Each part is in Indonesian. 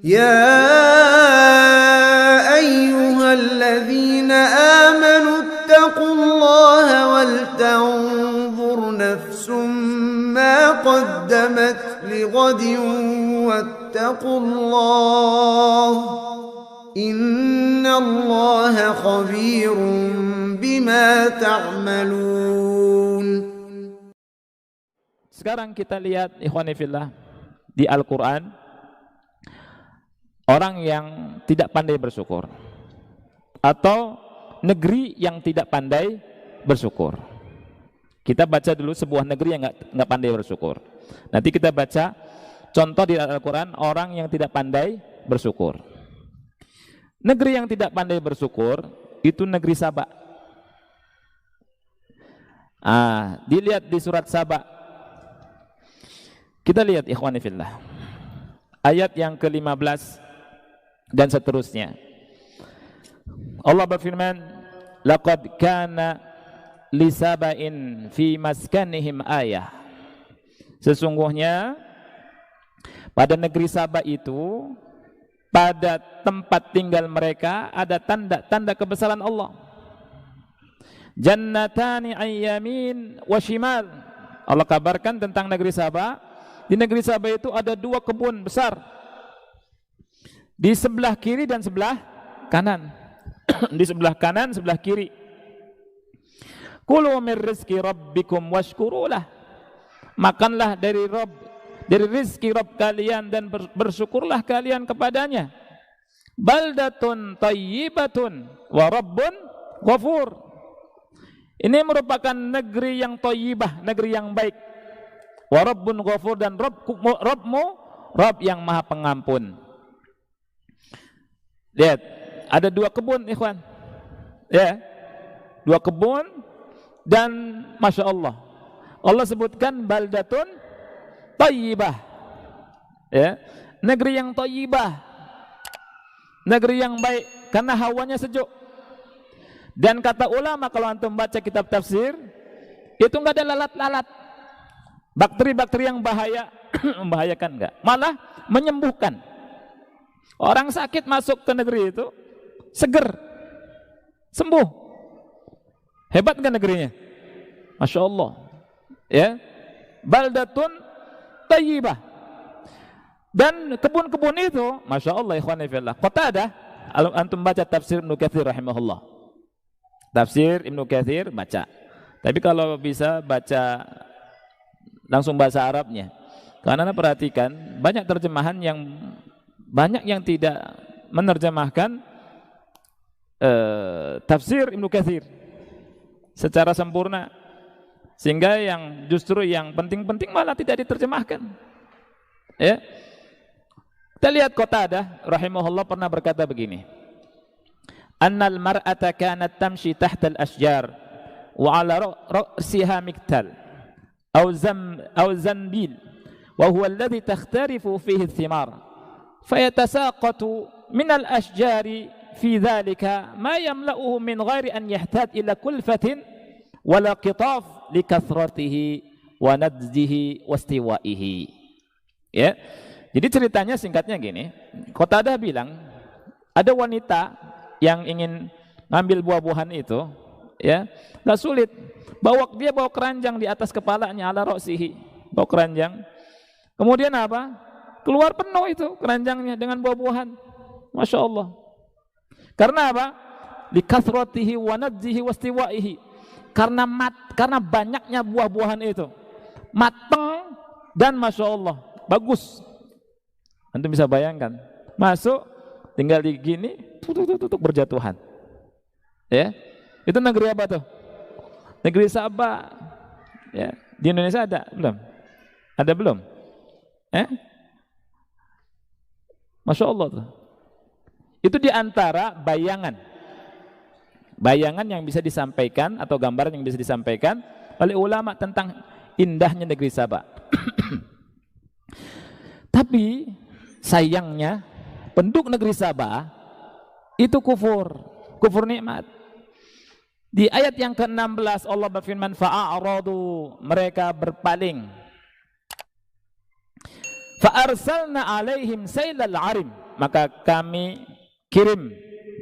يا أيها الذين آمنوا اتقوا الله ولتنظر نفس ما قدمت لغد واتقوا الله إن الله خبير بما تعملون. Sekarang kita lihat ikhwani fillah di Al-Quran, orang yang tidak pandai bersyukur atau negeri yang tidak pandai bersyukur. Kita baca dulu sebuah negeri yang nggak pandai bersyukur. Nanti kita baca contoh di Al-Quran orang yang tidak pandai bersyukur. Negeri yang tidak pandai bersyukur itu negeri Saba. Dilihat di surat Saba. Kita lihat ikhwani fillah ayat yang ke-15 dan seterusnya. Allah berfirman, laqad kana li saba'in fi maskanihim ayah. Sesungguhnya pada negeri Saba itu, pada tempat tinggal mereka ada tanda-tanda kebesaran Allah. Jannatani ayyamin wa shimal. Allah kabarkan tentang negeri Saba. Di negeri Saba itu ada dua kebun besar, di sebelah kiri dan sebelah kanan. Di sebelah kanan, sebelah kiri. Kulu min rizki rabbikum washkurulah. Makanlah dari rizki Rabb kalian dan bersyukurlah kalian kepadanya. Baldatun tayyibatun wa rabbun ghafur. Ini merupakan negeri yang thayyibah, negeri yang baik. Wa rabbun ghafur, dan Rabbmu Rabb yang maha pengampun. Lihat, ada dua kebun ikhwan. Ya. Dua kebun dan Masya Allah, Allah sebutkan baldatun thayyibah. Ya. Negeri yang thayyibah, negeri yang baik karena hawanya sejuk. Dan kata ulama, kalau antum baca kitab tafsir, itu enggak ada lalat-lalat, bakteri-bakteri yang bahaya, membahayakan enggak, malah menyembuhkan. Orang sakit masuk ke negeri itu seger, sembuh. Hebat kan negerinya? Masya Allah. Ya, baldatun thayyibah. Dan kebun-kebun itu, Masya Allah ikhwani fillah, Qatadah, antum baca tafsir Ibnu Katsir rahimahullah. Tafsir Ibnu Katsir baca. Tapi kalau bisa baca langsung bahasa Arabnya. Karena perhatikan, banyak terjemahan yang tidak menerjemahkan tafsir Ibnu Katsir secara sempurna, sehingga yang justru yang penting-penting malah tidak diterjemahkan. Ya. Kita lihat Qatadah rahimahullah pernah berkata begini, annal mar'ata kanat tamshi tahta al-ashjar wa 'ala ra'siha miktal aw zanbil wa huwa alladhi takhtarifu fihi ath-thimar fayatasaqatu min al-ashjari fi dhalika ma yamla'uhu min ghairi an yahtaj ila kulfatin wala qitaf li kathratihi wa nadjihi wastiwa'ihi. Ya. Jadi ceritanya singkatnya gini, Qatadah bilang ada wanita yang ingin ngambil buah-buahan itu, ya, nggak sulit. Dia bawa keranjang di atas kepalanya, ala ra'sihi, bawa keranjang. Kemudian apa? Keluar penuh itu keranjangnya dengan buah-buahan. Masya Allah. Karena apa? Li kathratihi wa nadjihi wastiwa'ihi. Karena banyaknya buah-buahan itu, mateng dan Masya Allah bagus. Antum bisa bayangkan, masuk tinggal di gini, tutuk berjatuhan. Ya, itu negeri apa tuh? Negeri Saba. Ya, di Indonesia ada belum? Ada belum? Masya Allah tuh. Itu diantara bayangan yang bisa disampaikan atau gambaran yang bisa disampaikan oleh ulama tentang indahnya negeri Saba. Tapi sayangnya penduduk negeri Saba itu kufur nikmat. Di ayat yang ke-16 Allah berfirman, fa'aradu, mereka berpaling. Fa'arsalna alaihim sailal arim. maka kami kirim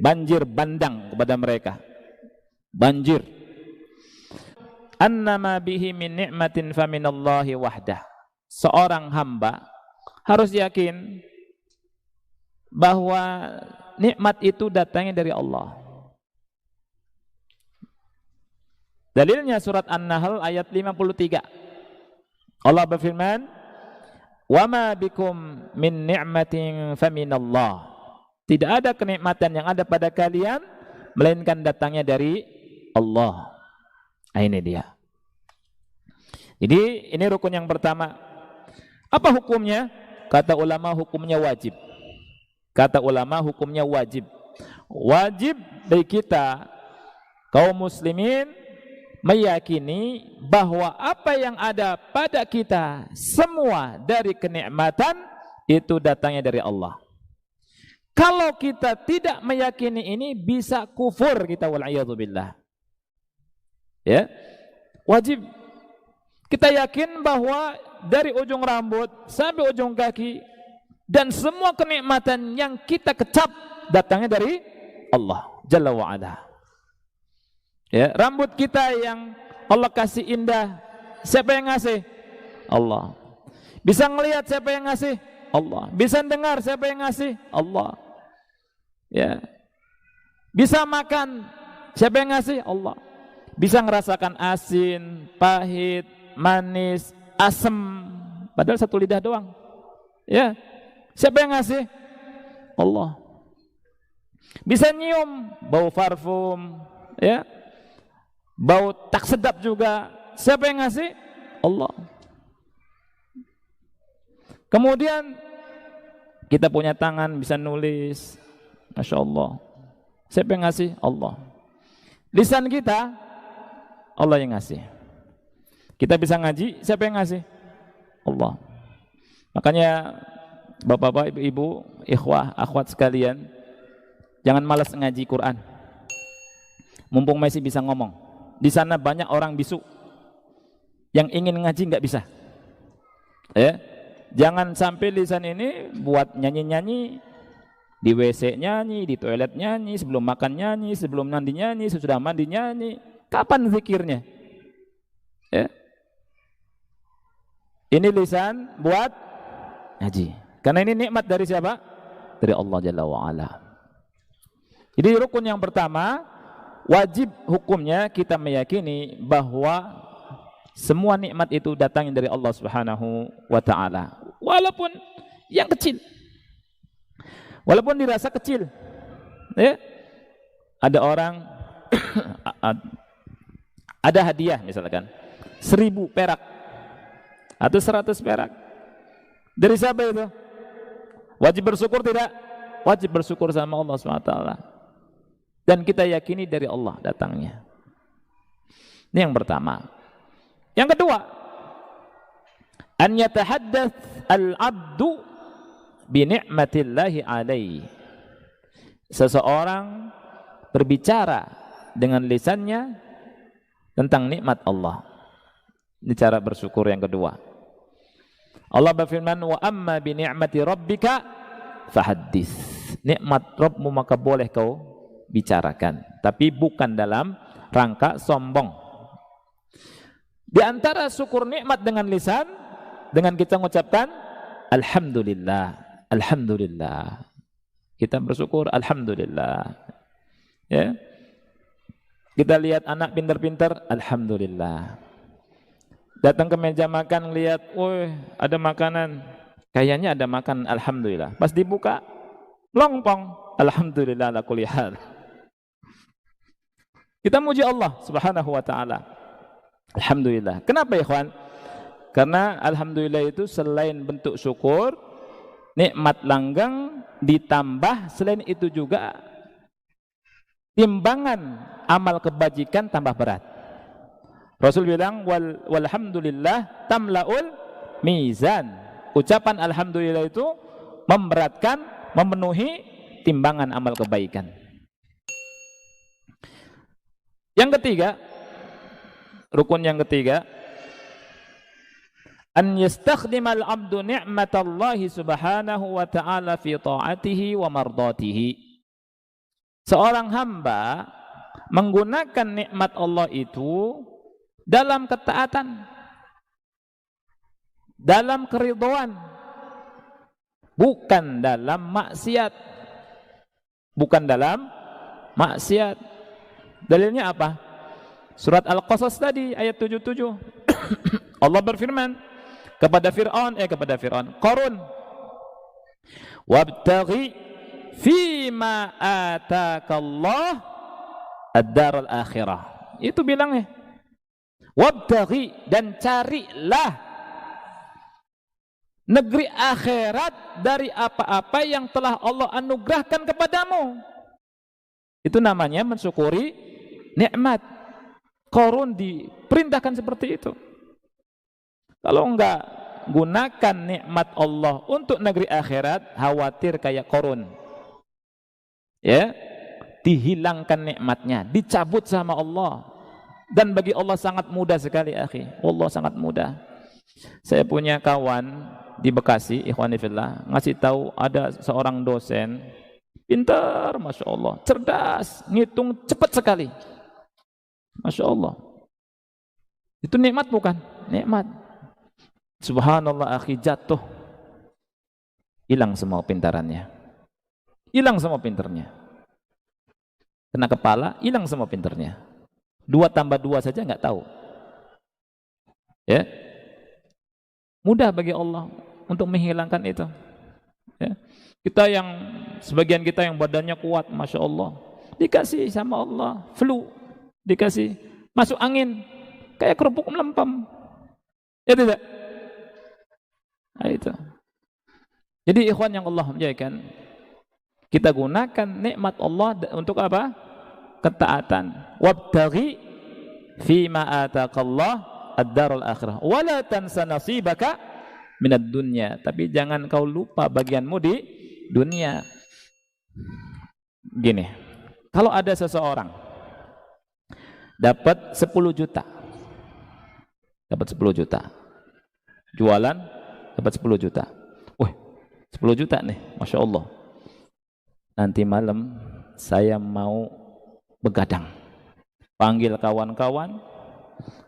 banjir bandang kepada mereka. Banjir. Annama bihi min ni'matin faminallahi wahdah. Seorang hamba harus yakin bahwa nikmat itu datangnya dari Allah. Dalilnya surat An-Nahl ayat 53. Allah berfirman, "Wa ma bikum min ni'matin faminallah." Tidak ada kenikmatan yang ada pada kalian melainkan datangnya dari Allah. Nah, ini dia. Jadi ini rukun yang pertama. Apa hukumnya? Kata ulama hukumnya wajib. Kata ulama hukumnya wajib. Wajib bagi kita kaum muslimin meyakini bahwa apa yang ada pada kita semua dari kenikmatan itu datangnya dari Allah. Kalau kita tidak meyakini ini bisa kufur kita, wal'iyadzubillah. Ya, wajib kita yakin bahwa dari ujung rambut sampai ujung kaki dan semua kenikmatan yang kita kecap datangnya dari Allah Jalla wa'ala. Ya, rambut kita yang Allah kasih indah, siapa yang ngasih? Allah. Bisa ngelihat siapa yang ngasih? Allah. Bisa dengar siapa yang ngasih? Allah. Ya. Bisa makan siapa yang ngasih? Allah. Bisa ngerasakan asin, pahit, manis, asam, padahal satu lidah doang. Ya. Siapa yang ngasih? Allah. Bisa nyium bau parfum, ya. Bau tak sedap juga. Siapa yang ngasih? Allah. Kemudian kita punya tangan bisa nulis, Masya Allah. Siapa yang ngasih? Allah. Lisan kita Allah yang ngasih. Kita bisa ngaji, siapa yang ngasih? Allah. Makanya bapak-bapak, ibu-ibu, ikhwah, akhwat sekalian, jangan malas ngaji Quran. Mumpung masih bisa ngomong. Di sana banyak orang bisu yang ingin ngaji nggak bisa. Ya, jangan sampai lisan ini buat nyanyi-nyanyi, di WC nyanyi, di toilet nyanyi, sebelum makan nyanyi, sebelum mandi nyanyi, sesudah mandi nyanyi. Kapan zikirnya? Ya. Ini lisan buat ngaji. Karena ini nikmat dari siapa? Dari Allah Jalla wa'ala. Jadi rukun yang pertama, wajib hukumnya kita meyakini bahwa semua nikmat itu datangnya dari Allah Subhanahu wa ta'ala. Walaupun yang kecil. Walaupun dirasa kecil. Ya. Ada orang ada hadiah misalkan 1000 perak atau 100 perak. Dari siapa itu? Wajib bersyukur tidak? Wajib bersyukur sama Allah SWT. Dan kita yakini dari Allah datangnya. Ini yang pertama. Yang kedua, an yatahaddath al-'abdu bi ni'matillahi alaihi. Seseorang berbicara dengan lisannya tentang nikmat Allah. Ini cara bersyukur yang kedua. Allah berfirman, wa amma bi ni'mati rabbika fahaddits. Nikmat Rabbmu maka boleh kau bicarakan, tapi bukan dalam rangka sombong. Di antara syukur nikmat dengan lisan, dengan kita mengucapkan alhamdulillah, alhamdulillah. Kita bersyukur alhamdulillah. Ya. Kita lihat anak pintar-pintar, alhamdulillah. Datang ke meja makan, lihat, woi, ada makanan. Kayaknya ada makan, alhamdulillah. Pas dibuka, lompong, alhamdulillah ala kulli hal. Kita muji Allah Subhanahu wa ta'ala. Alhamdulillah. Kenapa ikhwan? Karena alhamdulillah itu selain bentuk syukur, nikmat langgeng, ditambah selain itu juga timbangan amal kebajikan tambah berat. Rasul bilang walhamdulillah tamlaul mizan. Ucapan alhamdulillah itu memberatkan, memenuhi timbangan amal kebaikan. Yang ketiga, rukun yang ketiga, an yastakhdimal abdu ni'matallahi subhanahu wa ta'ala fi ta'atihi wa mardatihi. Seorang hamba menggunakan nikmat Allah itu dalam ketaatan, dalam keridhaan, bukan dalam maksiat. Bukan dalam maksiat. Dalilnya apa? Surat Al-Qasas tadi ayat 77. Allah berfirman kepada Fir'aun, Qarun, wabtaghi fima atakallah ad-daral akhirah. Itu bilangnya. Wabtaghi, dan carilah negeri akhirat dari apa-apa yang telah Allah anugerahkan kepadamu. Itu namanya mensyukuri nikmat. Qarun diperintahkan seperti itu. Kalau enggak gunakan nikmat Allah untuk negeri akhirat, khawatir kayak Qarun. Ya, dihilangkan nikmatnya, dicabut sama Allah. Dan bagi Allah sangat mudah sekali, akhi. Allah sangat mudah. Saya punya kawan di Bekasi, ikhwani fillah, ngasih tahu ada seorang dosen pintar, masya Allah, cerdas, ngitung cepat sekali, masya Allah. Itu nikmat bukan? Nikmat. Subhanallah, akhi, jatuh, hilang semua pintarannya, hilang semua pinternya, kena kepala, hilang semua pinternya. 2 tambah 2 saja nggak tahu. Ya, mudah bagi Allah untuk menghilangkan itu. Ya. Kita yang sebagian kita yang badannya kuat, masya Allah, dikasih sama Allah flu, dikasih masuk angin kayak kerupuk melempem. Ya tidak? Nah, itu. Jadi ikhwan yang Allah muliakan, kita gunakan nikmat Allah untuk apa? Ketaatan. Wabtaghi fima ataqallah ad-darul akhirah wa la tansa nasibaka minad dunya. Tapi jangan kau lupa bagianmu di dunia. Gini, kalau ada seseorang dapat 10 juta, dapat 10 juta, jualan dapat 10 juta. Wih, 10 juta nih, masya Allah. Nanti malam saya mau begadang, panggil kawan-kawan,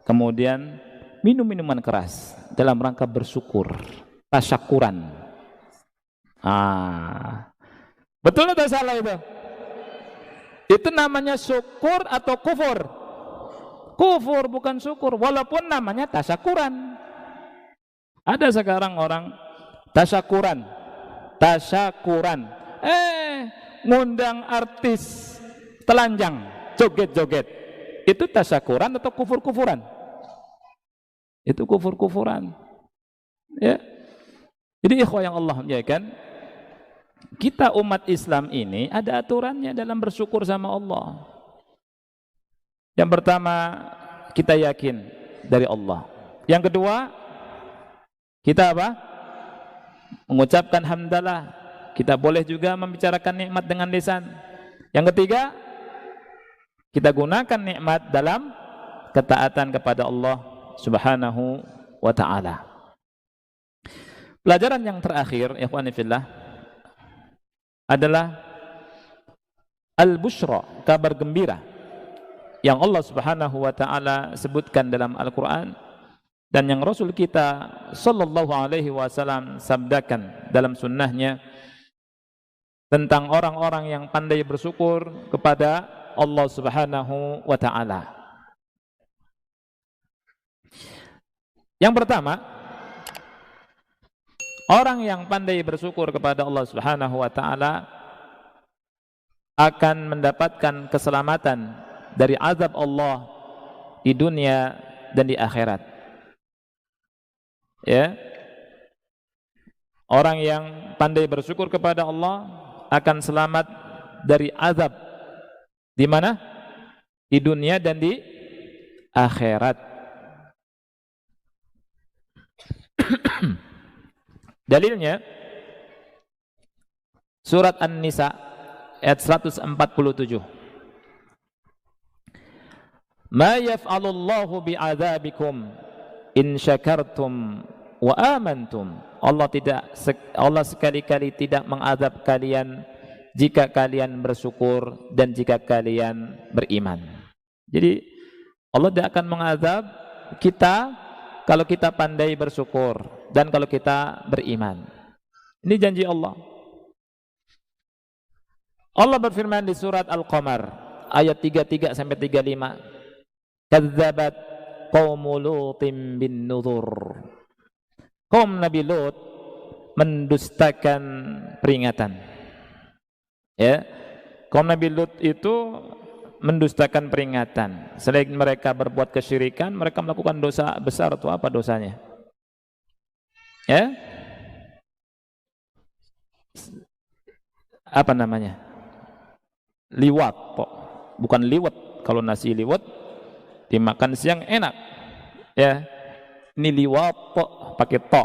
kemudian minum minuman keras dalam rangka bersyukur, tasyakuran. Betul atau salah itu? Itu namanya syukur atau kufur? Kufur, bukan syukur, walaupun namanya tasyakuran. Ada sekarang orang tasyakuran, ngundang artis telanjang, joget-joget. Itu tasyakuran atau kufur-kufuran? Itu kufur-kufuran. Ya. Jadi ikhwah yang Allah muliakan, kita umat Islam ini ada aturannya dalam bersyukur sama Allah. Yang pertama, kita yakin dari Allah. Yang kedua, kita apa? Mengucapkan hamdalah. Kita boleh juga membicarakan nikmat dengan lisan. Yang ketiga, kita gunakan nikmat dalam ketaatan kepada Allah Subhanahu wa ta'ala. Pelajaran yang terakhir, ikhwani fillah, adalah al-busyra, kabar gembira yang Allah Subhanahu wa ta'ala sebutkan dalam Al-Quran dan yang Rasul kita sallallahu alaihi wasallam sabdakan dalam sunnahnya tentang orang-orang yang pandai bersyukur kepada Allah Subhanahu wa ta'ala. Yang pertama, orang yang pandai bersyukur kepada Allah Subhanahu wa ta'ala akan mendapatkan keselamatan dari azab Allah di dunia dan di akhirat. Ya. Orang yang pandai bersyukur kepada Allah akan selamat dari azab di mana? Di dunia dan di akhirat. Dalilnya surat An-Nisa ayat 147. Ma yaf'alullahu bi'adzabikum in syakartum wa amantum. Allah sekali-kali tidak mengazab kalian jika kalian bersyukur dan jika kalian beriman. Jadi Allah tidak akan mengazab kita kalau kita pandai bersyukur dan kalau kita beriman. Ini janji Allah. Allah berfirman di surat Al-Qamar ayat 33 sampai 35. Kadzabat qaumul Lutin bin nuzur. Kaum Nabi Lut mendustakan peringatan. Ya. Kaum Nabi Lut itu mendustakan peringatan. Selain mereka berbuat kesyirikan, mereka melakukan dosa besar. Itu apa dosanya? Ya? Apa namanya? Liwat, bukan liwat. Kalau nasi liwat dimakan siang enak. Ya. Ini liwat pakai to,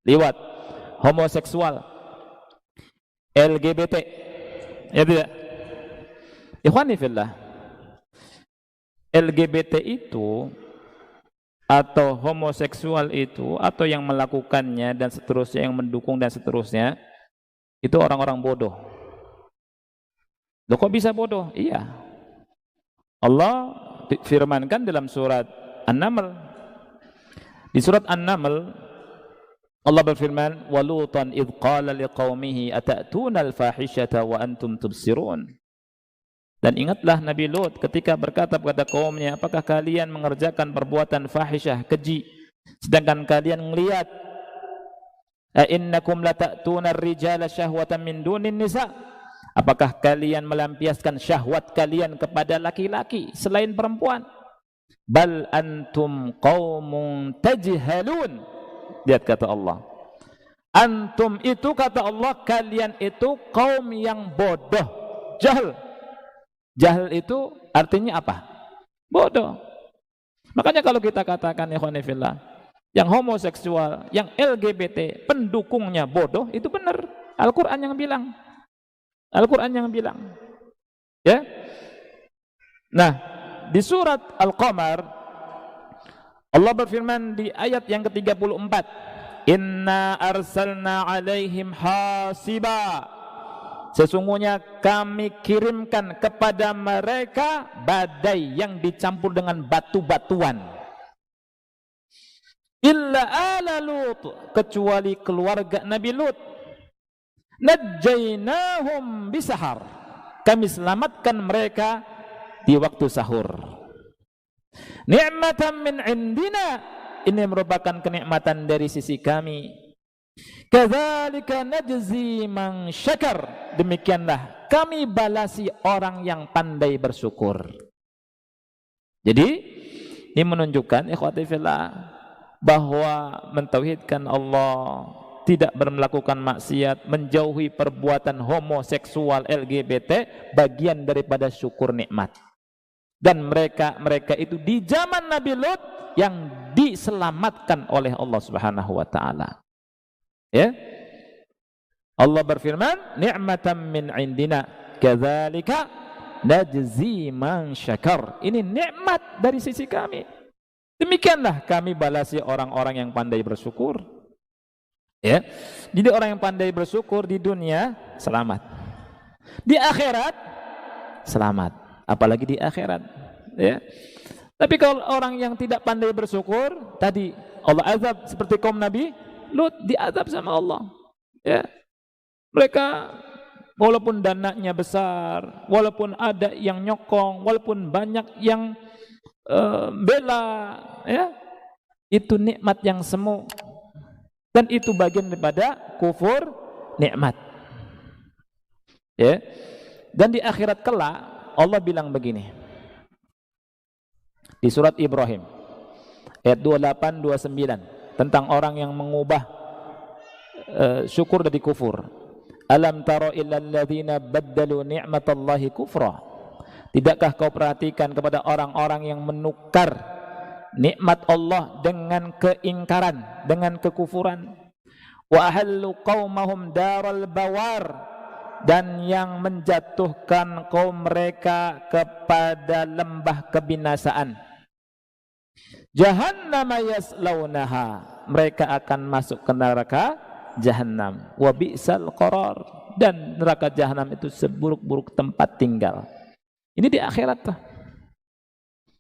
liwat. Homoseksual. LGBT. Ya tidak? Ikhwani fillah, LGBT itu atau homoseksual itu atau yang melakukannya dan seterusnya, yang mendukung dan seterusnya, itu orang-orang bodoh. Loh kok bisa bodoh? Iya, Allah firmankan dalam surat An-Naml. Di surat An-Naml Allah berfirman, walutan idh qala liqaumihi atatuna al-fahishata wa antum tubsirun. Dan ingatlah Nabi Lut ketika berkata kepada kaumnya, apakah kalian mengerjakan perbuatan fahisyah, keji, sedangkan kalian melihat? Innakum lata'tuna ar-rijala syahwatan min dunin nisa. Apakah kalian melampiaskan syahwat kalian kepada laki-laki selain perempuan? Bal antum qaumun tajhalun. Lihat kata Allah. Antum itu kata Allah, kalian itu kaum yang bodoh, jahil. Jahil itu artinya apa? Bodoh. Makanya kalau kita katakan ikhwani fillah, yang homoseksual, yang LGBT, pendukungnya bodoh, itu benar. Al-Quran yang bilang. Al-Quran yang bilang. Ya. Nah, di surat Al-Qamar Allah berfirman di ayat yang ke-34, Inna arsalna alaihim hasiba. Sesungguhnya kami kirimkan kepada mereka badai yang dicampur dengan batu-batuan. Illa ala Lut, kecuali keluarga Nabi Lut. Najjaynahum bisahar. Kami selamatkan mereka di waktu sahur. Ni'matan min indina. Ini merupakan kenikmatan dari sisi kami. Kadzalika najzi man syakar. Demikianlah kami balasi orang yang pandai bersyukur. Jadi ini menunjukkan ikhwati fillah bahwa mentauhidkan Allah, tidak melakukan maksiat, menjauhi perbuatan homoseksual, LGBT, bagian daripada syukur nikmat. Dan mereka itu di zaman Nabi Lut yang diselamatkan oleh Allah Subhanahu wa taala. Ya. Allah berfirman, ni'matan min indina, kadzalika najzi man syakar. Ini nikmat dari sisi kami. Demikianlah kami balasi orang-orang yang pandai bersyukur. Ya. Jadi orang yang pandai bersyukur di dunia selamat. Di akhirat selamat, apalagi di akhirat, ya. Tapi kalau orang yang tidak pandai bersyukur, tadi Allah azab seperti kaum Nabi Lut, diazab sama Allah. Ya. Mereka walaupun dananya besar, walaupun ada yang nyokong, walaupun banyak yang bela, ya, itu nikmat yang semu, dan itu bagian daripada kufur nikmat. Ya. Dan di akhirat kelak Allah bilang begini di surat Ibrahim ayat 28-29 tentang orang yang mengubah syukur dari kufur. Alam tara illal ladzina baddalu ni'matallahi kufra. Tidakkah kau perhatikan kepada orang-orang yang menukar nikmat Allah dengan keingkaran, dengan kekufuran. Wa ahallu qaumahum daral bawar, dan yang menjatuhkan kaum mereka kepada lembah kebinasaan. Jahannama yaslaunaha, mereka akan masuk ke neraka Jahannam. Wa bi'sal qarar, dan neraka Jahannam itu seburuk-buruk tempat tinggal. Ini di akhirat tuh.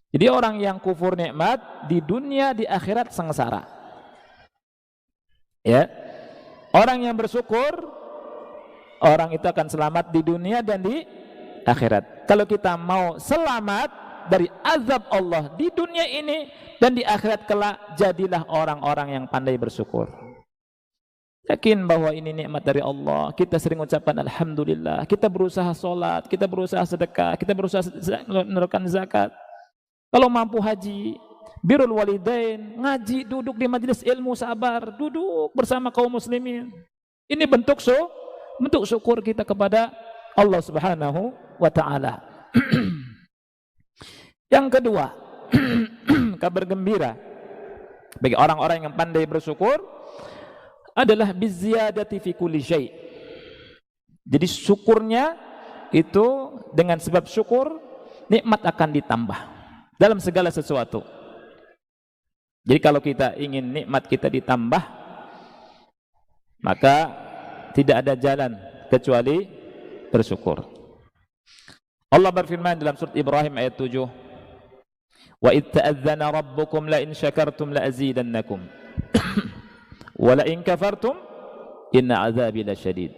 Jadi orang yang kufur nikmat di dunia, di akhirat sengsara. Ya. Orang yang bersyukur, orang itu akan selamat di dunia dan di akhirat. Kalau kita mau selamat dari azab Allah di dunia ini dan di akhirat kelak, jadilah orang-orang yang pandai bersyukur. Yakin bahwa ini nikmat dari Allah. Kita sering ucapkan alhamdulillah. Kita berusaha sholat, kita berusaha sedekah, kita berusaha menunaikan zakat. Kalau mampu haji, birrul walidain, ngaji, duduk di majelis ilmu, sabar, duduk bersama kaum muslimin. Ini bentuk syukur kita kepada Allah Subhanahu wa taala. Yang kedua, kabar gembira bagi orang-orang yang pandai bersyukur adalah biziyadati fi kulli syai'. Jadi syukurnya itu dengan sebab syukur nikmat akan ditambah dalam segala sesuatu. Jadi kalau kita ingin nikmat kita ditambah, maka tidak ada jalan kecuali bersyukur. Allah berfirman dalam surat Ibrahim ayat 7, wa idh ta'adzana rabbukum la in syakartum la azidannakum wa la in kafartum inna azabi lasyadid.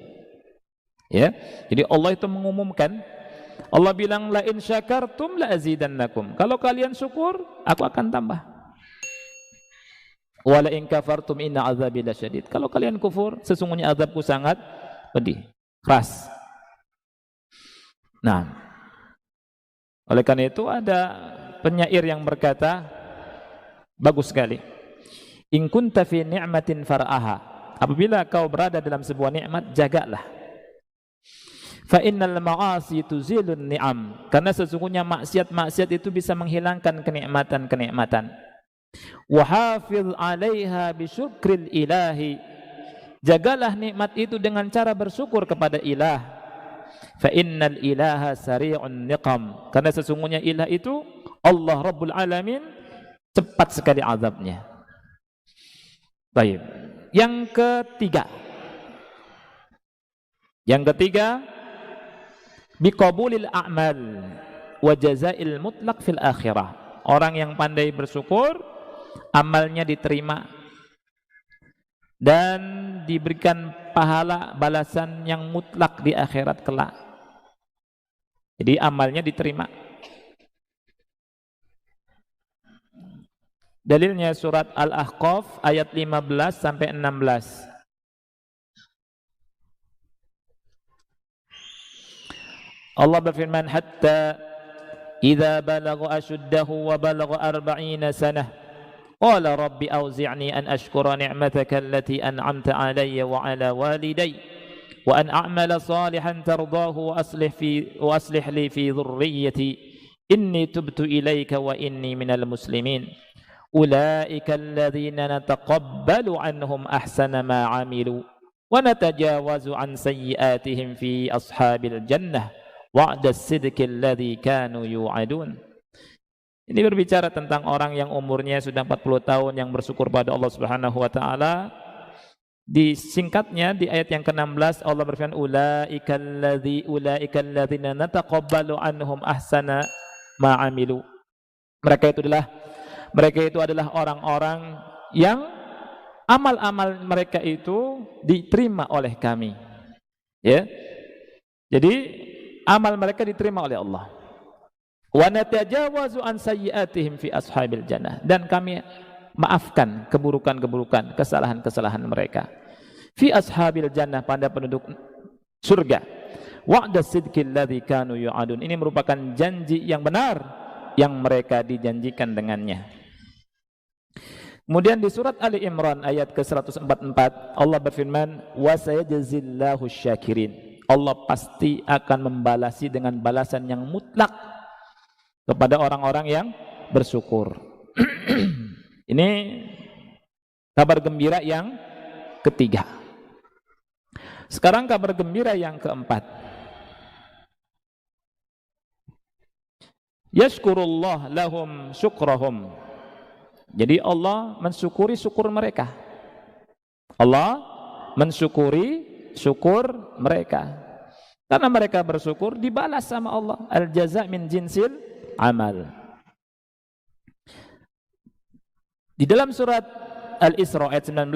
Ya, jadi Allah itu mengumumkan, Allah bilang la in syakartum la azidannakum, kalau kalian syukur aku akan tambah. Wa la in kafartum inna azabi lasyadid, kalau kalian kufur sesungguhnya azabku sangat pedih, keras. Nah, oleh karena itu ada penyair yang berkata bagus sekali, in kunta fi ni'matin far'aha, apabila kau berada dalam sebuah nikmat, jagalah. Fa innal ma'asi tuzilun ni'am, karena sesungguhnya maksiat-maksiat itu bisa menghilangkan kenikmatan-kenikmatan. Wa hafiz 'alaiha bi syukril ilahi, jagalah nikmat itu dengan cara bersyukur kepada ilah. Fa innal ilaha sari'un niqam, karena sesungguhnya ilah itu Allah Rabbul Alamin cepat sekali azabnya. Baik. Yang ketiga biqabulil a'mal wa jazail mutlaq fil akhirah. Orang yang pandai bersyukur, amalnya diterima dan diberikan pahala balasan yang mutlak di akhirat kelak. Jadi amalnya diterima. Dalilnya surat Al-Ahqaf ayat 15 sampai 16. Allah berfirman, hatta idza balagha ashuddahu wa balagha 40 sanah qala rabbi awzi'ni an ashkura ni'mataka allati an'amta 'alayya wa 'ala walidayya wa an a'mala salihan tardahu wa aslih li fi dhurriyyati inni tubtu ilayka wa inni minal muslimin. Ulaika alladhina nataqabbalu anhum ahsana ma 'amilu wa natajawazu an sayyi'atihim fi ashabil jannah wa'da as-sidqi alladhi kanu yu'adun. Ini berbicara tentang orang yang umurnya sudah 40 tahun yang bersyukur pada Allah Subhanahu wa taala. Disingkatnya di ayat yang ke-16 Allah berfirman, ulaika alladzina nataqabbalu anhum ahsana ma 'amilu. Mereka itu adalah orang-orang yang amal-amal mereka itu diterima oleh kami. Ya. Jadi amal mereka diterima oleh Allah. Wa natajawazu an sayyi'atihim fi ashabil jannah, dan kami maafkan keburukan-keburukan, kesalahan-kesalahan mereka. Fi ashabil jannah, pada penduduk surga. Wa'da sidqi alladzi kanu yu'adun, ini merupakan janji yang benar yang mereka dijanjikan dengannya. Kemudian di surat Ali Imran ayat ke-144 Allah berfirman, wa sayajzillahu syakirin, Allah pasti akan membalasi dengan balasan yang mutlak kepada orang-orang yang bersyukur. Ini kabar gembira yang ketiga. Sekarang kabar gembira yang keempat. Yashkurullah lahum syukrahum Jadi Allah mensyukuri syukur mereka. Allah mensyukuri syukur mereka. Karena mereka bersyukur dibalas sama Allah. Al-jaza' min jinsil amal. Di dalam surat Al-Isra ayat 19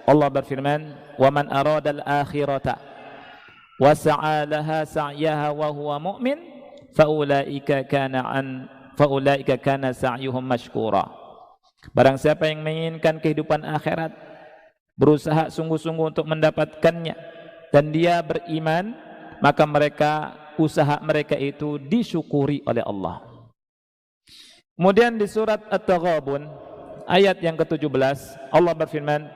Allah berfirman, "Wa man arada al-akhirata wa sa'a laha sa'yaha wa huwa mu'min faulaika kana sa'yuhum mashkura." Barang siapa yang menginginkan kehidupan akhirat, berusaha sungguh-sungguh untuk mendapatkannya, dan dia beriman, maka usaha mereka itu disyukuri oleh Allah. Kemudian di surat At-Taghabun ayat yang ke-17 Allah berfirman,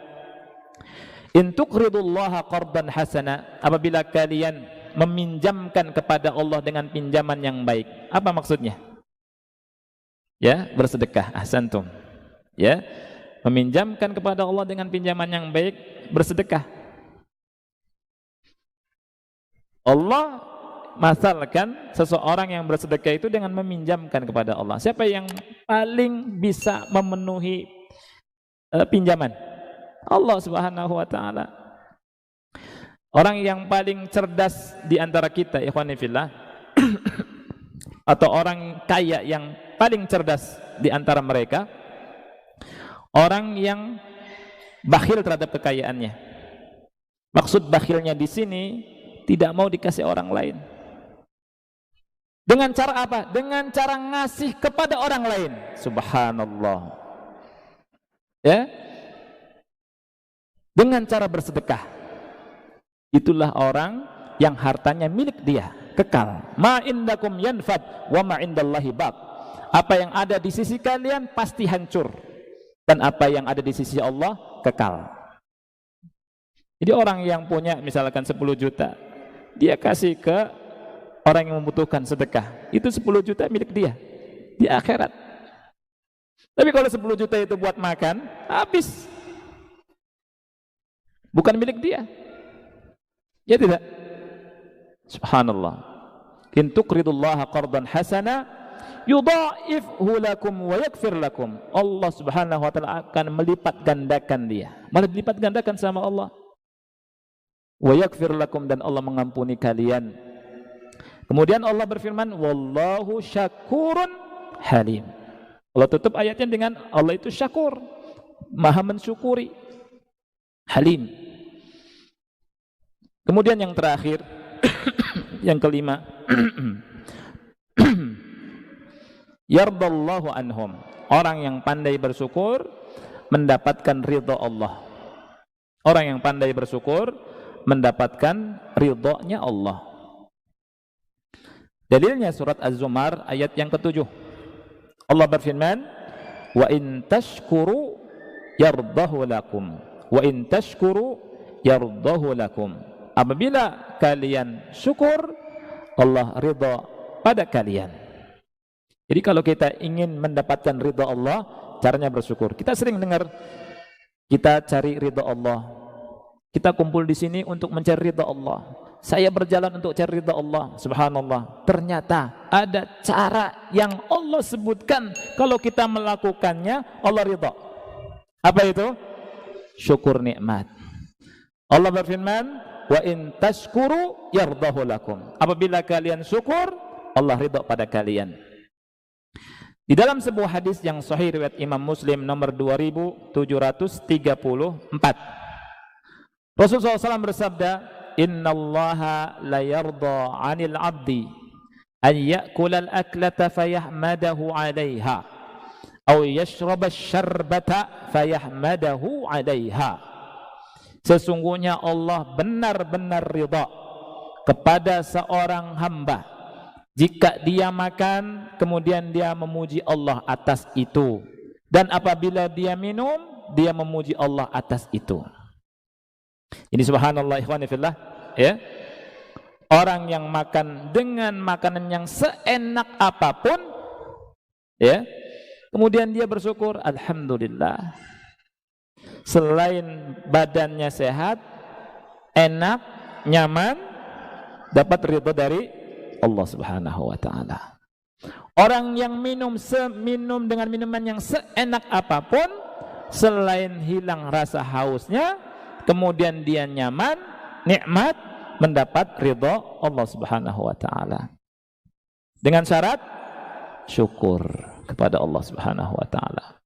"In tuqridullaha qardan hasana," apabila kalian meminjamkan kepada Allah dengan pinjaman yang baik. Apa maksudnya? Ya, bersedekah. Ahsantum. Ya, meminjamkan kepada Allah dengan pinjaman yang baik, bersedekah. Allah masalkan seseorang yang bersedekah itu dengan meminjamkan kepada Allah. Siapa yang paling bisa memenuhi pinjaman? Allah Subhanahu wa taala. Orang yang paling cerdas di antara kita, ikhwani fillah, atau orang kaya yang paling cerdas di antara mereka, orang yang bakhil terhadap kekayaannya. Maksud bakhilnya di sini tidak mau dikasih orang lain. Dengan cara apa? Dengan cara ngasih kepada orang lain. Subhanallah. Ya. Dengan cara bersedekah. Itulah orang yang hartanya milik dia, kekal. Ma indakum yanfad wa ma indallahi baq. Apa yang ada di sisi kalian pasti hancur, dan apa yang ada di sisi Allah kekal. Jadi orang yang punya misalkan 10 juta, dia kasih ke orang yang membutuhkan sedekah, itu 10 juta milik dia di akhirat. Tapi kalau 10 juta itu buat makan, habis, bukan milik dia. Ya tidak? Subhanallah. In tuqridullaha qardan hasana yudha'ifhu lakum wa yaghfir lakum. Allah Subhanahu wa taala akan melipat gandakan dia. Malah dilipat gandakan sama Allah. Wa yaghfir lakum, dan Allah mengampuni kalian. Kemudian Allah berfirman, wallahu syakurun halim. Allah tutup ayatnya dengan Allah itu syakur, maha mensyukuri, halim. Kemudian yang terakhir, yang kelima, yardallahu anhum. Orang yang pandai bersyukur mendapatkan ridha Allah. Orang yang pandai bersyukur mendapatkan ridha-Nya Allah. Dalilnya surat Az-Zumar ayat yang ke-7. Allah berfirman, wa in tashkuru yardahu lakum. Wa in tashkuru yardahu lakum. Apabila kalian syukur, Allah ridha pada kalian. Jadi kalau kita ingin mendapatkan ridha Allah, caranya bersyukur. Kita sering dengar, kita cari ridha Allah. Kita kumpul di sini untuk mencari ridha Allah. Saya berjalan untuk cari ridha Allah. Subhanallah. Ternyata ada cara yang Allah sebutkan, kalau kita melakukannya Allah ridha. Apa itu? Syukur nikmat. Allah berfirman, wa in tashkuru yardahu lakum. Apabila kalian syukur, Allah ridha pada kalian. Di dalam sebuah hadis yang sahih riwayat Imam Muslim nomor 2734, Rasulullah SAW bersabda, innallaha la yarda 'anil 'abdi an ya'kula al-aklata fayahmadahu 'alayha aw yashraba asy-syarbata fayahmadahu 'alayha. Sesungguhnya Allah benar-benar ridha kepada seorang hamba jika dia makan kemudian dia memuji Allah atas itu, dan apabila dia minum dia memuji Allah atas itu. Ini subhanallah ikhwani fillah, ya. Orang yang makan dengan makanan yang seenak apapun, ya, kemudian dia bersyukur, alhamdulillah, selain badannya sehat, enak, nyaman, dapat ridha dari Allah Subhanahu wa taala. Orang yang minum dengan minuman yang seenak apapun, selain hilang rasa hausnya, kemudian dia nyaman, nikmat, mendapat ridha Allah Subhanahu wa taala. Dengan syarat syukur kepada Allah Subhanahu wa taala.